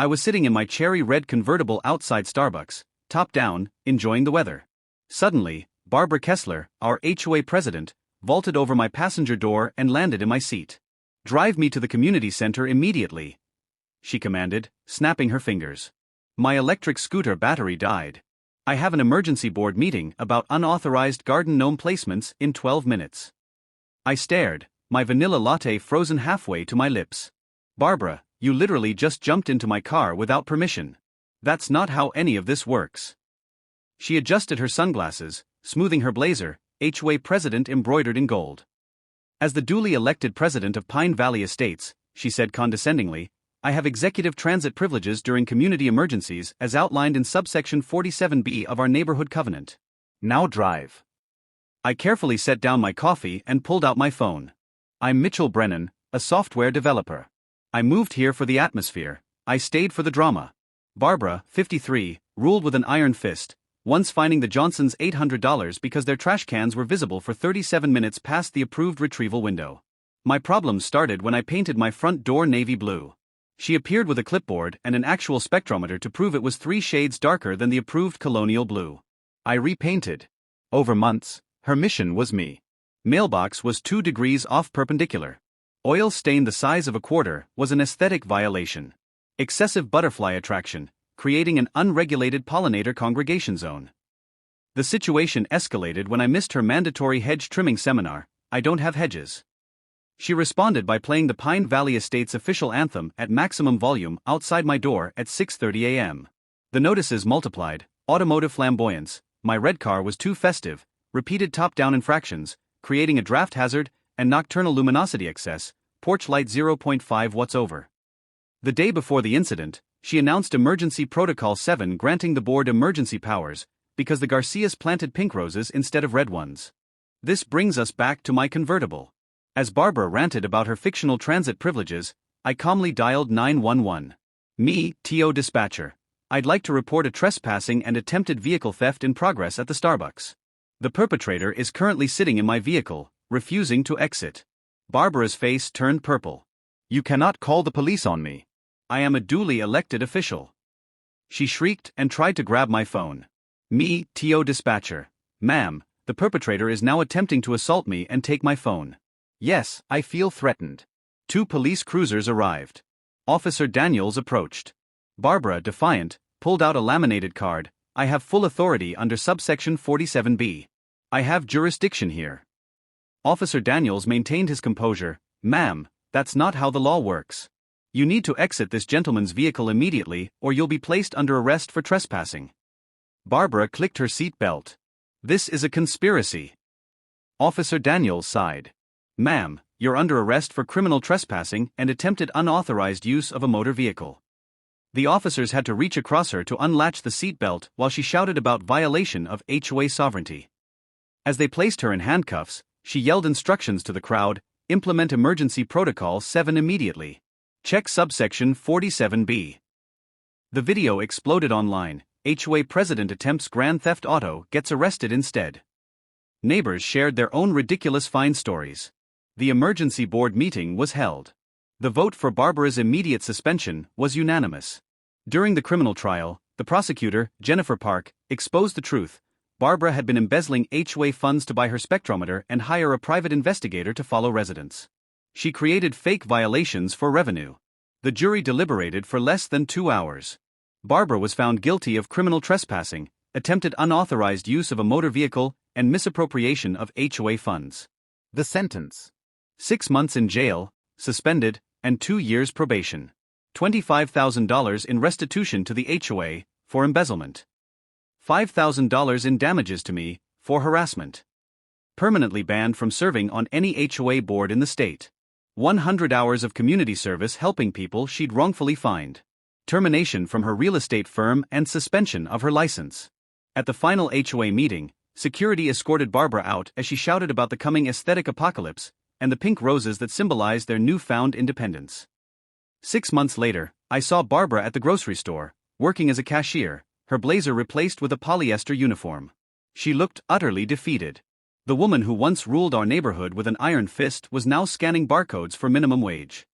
I was sitting in my cherry red convertible outside Starbucks, top down, enjoying the weather. Suddenly, Barbara Kessler, our HOA president, vaulted over my passenger door and landed in my seat. "Drive me to the community center immediately," she commanded, snapping her fingers. My electric scooter battery died. "I have an emergency board meeting about unauthorized garden gnome placements in 12 minutes. I stared, my vanilla latte frozen halfway to my lips. "Barbara, you literally just jumped into my car without permission. That's not how any of this works." She adjusted her sunglasses, smoothing her blazer, HOA president embroidered in gold. "As the duly elected president of Pine Valley Estates," she said condescendingly, "I have executive transit privileges during community emergencies as outlined in subsection 47B of our neighborhood covenant. Now drive." I carefully set down my coffee and pulled out my phone. "I'm Mitchell Brennan, a software developer. I moved here for the atmosphere, I stayed for the drama." Barbara, 53, ruled with an iron fist, once fining the Johnsons $800 because their trash cans were visible for 37 minutes past the approved retrieval window. My problems started when I painted my front door navy blue. She appeared with a clipboard and an actual spectrometer to prove it was 3 shades darker than the approved colonial blue. I repainted. Over months, her mission was me. Mailbox was 2 degrees off perpendicular. Oil stain the size of a quarter was an aesthetic violation. Excessive butterfly attraction, creating an unregulated pollinator congregation zone. The situation escalated when I missed her mandatory hedge trimming seminar, "I Don't Have Hedges." She responded by playing the Pine Valley Estates official anthem at maximum volume outside my door at 6:30 a.m. The notices multiplied: automotive flamboyance, my red car was too festive, repeated top-down infractions, creating a draft hazard, and nocturnal luminosity excess, porch light 0.5 watts over. The day before the incident, she announced Emergency Protocol 7 granting the board emergency powers, because the Garcias planted pink roses instead of red ones. This brings us back to my convertible. As Barbara ranted about her fictional transit privileges, I calmly dialed 911. "Me, TO dispatcher. I'd like to report a trespassing and attempted vehicle theft in progress at the Starbucks. The perpetrator is currently sitting in my vehicle, refusing to exit." Barbara's face turned purple. "You cannot call the police on me. I am a duly elected official." She shrieked and tried to grab my phone. "Me, TO dispatcher. Ma'am, the perpetrator is now attempting to assault me and take my phone. Yes, I feel threatened." 2 police cruisers arrived. Officer Daniels approached. Barbara, defiant, pulled out a laminated card. "I have full authority under subsection 47B. I have jurisdiction here." Officer Daniels maintained his composure. "Ma'am, that's not how the law works. You need to exit this gentleman's vehicle immediately or you'll be placed under arrest for trespassing." Barbara clicked her seat belt. "This is a conspiracy." Officer Daniels sighed. "Ma'am, you're under arrest for criminal trespassing and attempted unauthorized use of a motor vehicle." The officers had to reach across her to unlatch the seat belt while she shouted about violation of HOA sovereignty. As they placed her in handcuffs, she yelled instructions to the crowd: "Implement Emergency Protocol 7 immediately. Check subsection 47B." The video exploded online. HOA president attempts grand theft auto, gets arrested instead. Neighbors shared their own ridiculous fine stories. The emergency board meeting was held. The vote for Barbara's immediate suspension was unanimous. During the criminal trial, the prosecutor, Jennifer Park, exposed the truth. Barbara had been embezzling HOA funds to buy her spectrometer and hire a private investigator to follow residents. She created fake violations for revenue. The jury deliberated for less than 2 hours. Barbara was found guilty of criminal trespassing, attempted unauthorized use of a motor vehicle, and misappropriation of HOA funds. The sentence: 6 months in jail, suspended, and 2 years probation. $25,000 in restitution to the HOA, for embezzlement. $5,000 in damages to me, for harassment. Permanently banned from serving on any HOA board in the state. 100 hours of community service helping people she'd wrongfully fined. Termination from her real estate firm and suspension of her license. At the final HOA meeting, security escorted Barbara out as she shouted about the coming aesthetic apocalypse and the pink roses that symbolized their newfound independence. 6 months later, I saw Barbara at the grocery store, working as a cashier, her blazer replaced with a polyester uniform. She looked utterly defeated. The woman who once ruled our neighborhood with an iron fist was now scanning barcodes for minimum wage.